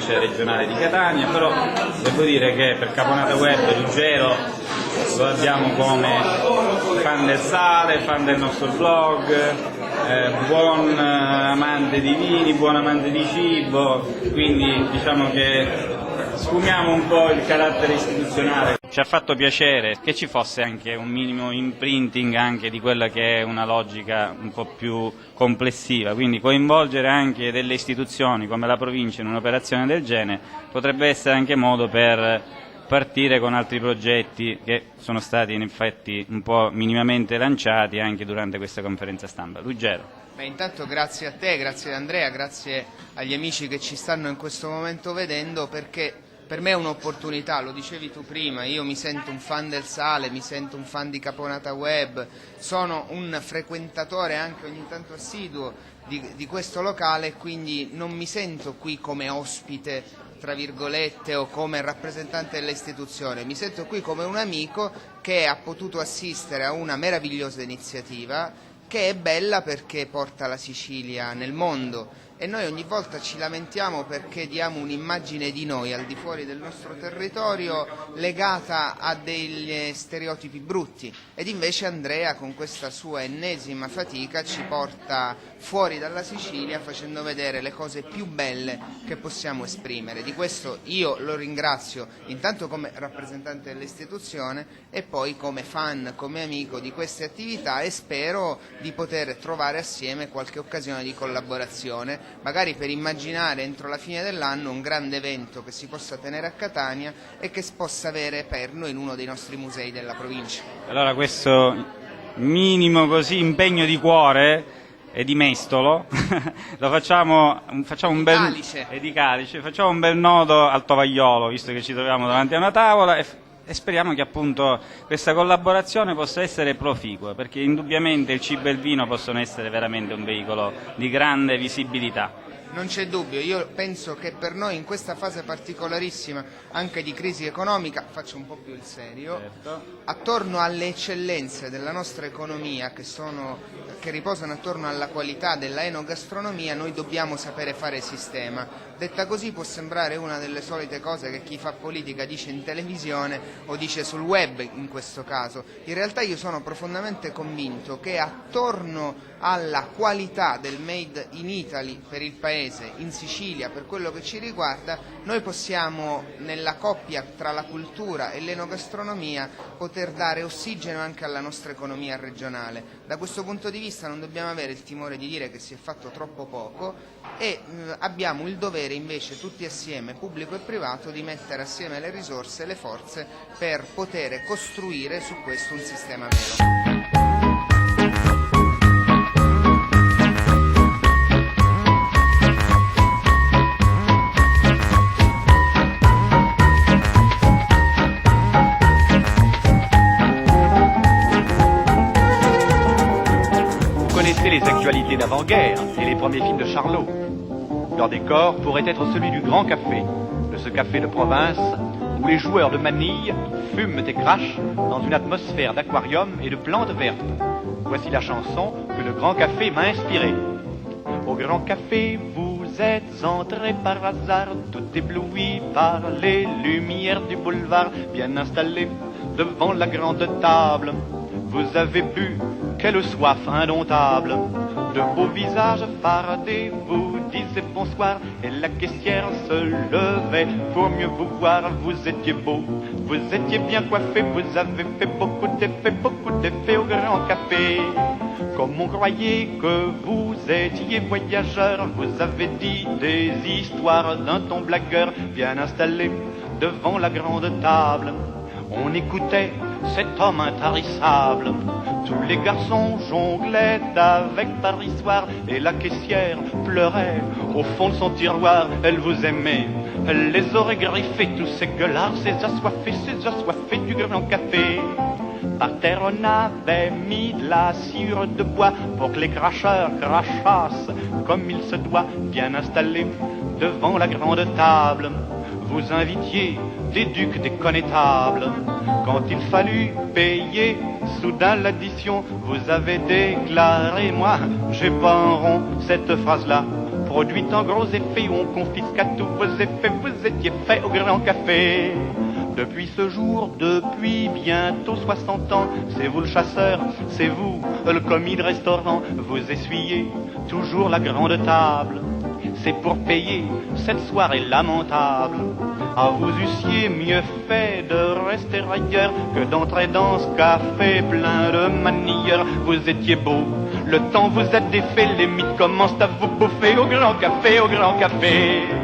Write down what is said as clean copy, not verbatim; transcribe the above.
provincia regionale di Catania, però devo dire che per Caponata Web Ruggero lo abbiamo come fan del sale, fan del nostro blog, buon amante di vini, buon amante di cibo, quindi diciamo che sfumiamo un po' il carattere istituzionale. Ci ha fatto piacere che ci fosse anche un minimo imprinting anche di quella che è una logica un po' più complessiva, quindi coinvolgere anche delle istituzioni come la provincia in un'operazione del genere potrebbe essere anche modo per partire con altri progetti che sono stati in effetti un po' minimamente lanciati anche durante questa conferenza stampa. Ruggero. Beh, intanto grazie a te, grazie ad Andrea, grazie agli amici che ci stanno in questo momento vedendo, perché per me è un'opportunità, lo dicevi tu prima, io mi sento un fan del sale, mi sento un fan di Caponata Web, sono un frequentatore anche ogni tanto assiduo di questo locale, quindi non mi sento qui come ospite, tra virgolette, o come rappresentante dell'istituzione, mi sento qui come un amico che ha potuto assistere a una meravigliosa iniziativa che è bella perché porta la Sicilia nel mondo. E noi ogni volta ci lamentiamo perché diamo un'immagine di noi al di fuori del nostro territorio legata a degli stereotipi brutti, ed invece Andrea con questa sua ennesima fatica ci porta fuori dalla Sicilia facendo vedere le cose più belle che possiamo esprimere. Di questo io lo ringrazio intanto come rappresentante dell'istituzione e poi come fan, come amico di queste attività, e spero di poter trovare assieme qualche occasione di collaborazione, magari per immaginare entro la fine dell'anno un grande evento che si possa tenere a Catania e che possa avere perno in uno dei nostri musei della provincia. Allora questo minimo così impegno di cuore e di mestolo lo facciamo un bel Calice. E di calice, facciamo un bel nodo al tovagliolo, visto che ci troviamo davanti a una tavola, e speriamo che appunto questa collaborazione possa essere proficua, perché indubbiamente il cibo e il vino possono essere veramente un veicolo di grande visibilità. Non c'è dubbio, io penso che per noi in questa fase particolarissima anche di crisi economica, faccio un po' più il serio, Certo. attorno alle eccellenze della nostra economia che riposano attorno alla qualità della enogastronomia, noi dobbiamo sapere fare sistema. Detta così può sembrare una delle solite cose che chi fa politica dice in televisione o dice sul web in questo caso. In realtà io sono profondamente convinto che attorno alla qualità del made in Italy per il paese, in Sicilia, per quello che ci riguarda, noi possiamo nella coppia tra la cultura e l'enogastronomia poter dare ossigeno anche alla nostra economia regionale. Da questo punto di vista non dobbiamo avere il timore di dire che si è fatto troppo poco e abbiamo il dovere invece tutti assieme, pubblico e privato, di mettere assieme le risorse e le forze per poter costruire su questo un sistema vero. Les actualités d'avant-guerre et les premiers films de Charlot. Leur décor pourrait être celui du Grand Café, de ce café de province où les joueurs de manille fument et crachent dans une atmosphère d'aquarium et de plantes vertes. Voici la chanson que le Grand Café m'a inspirée. Au Grand Café, vous êtes entré par hasard, tout ébloui par les lumières du boulevard, bien installé devant la grande table. Vous avez bu, quelle soif indomptable. De beaux visages fardés vous disaient bonsoir, et la caissière se levait pour mieux vous voir. Vous étiez beau, vous étiez bien coiffé, vous avez fait beaucoup d'effets au Grand Café. Comme on croyait que vous étiez voyageur, vous avez dit des histoires d'un ton blagueur, bien installé devant la grande table. On écoutait cet homme intarissable. Tous les garçons jonglaient avec parissoir et la caissière pleurait au fond de son tiroir. Elle vous aimait, elle les aurait griffés, tous ces gueulards, ces assoiffés du Grand Café. Par terre on avait mis de la sciure de bois pour que les cracheurs crachassent comme il se doit, bien installés devant la grande table. Vous invitiez des ducs, des connétables. Quand il fallut payer soudain l'addition, vous avez déclaré: moi, j'ai pas un rond. Cette phrase-là produit en gros effet où on confisque à tous vos effets. Vous étiez fait au Grand Café. Depuis ce jour, depuis bientôt 60 ans, c'est vous le chasseur, c'est vous le commis de restaurant. Vous essuyez toujours la grande table, c'est pour payer cette soirée lamentable. Ah, vous eussiez mieux fait de rester ailleurs que d'entrer dans ce café plein de manières. Vous étiez beau, le temps vous a défait, les mythes commencent à vous bouffer au Grand Café, au Grand Café.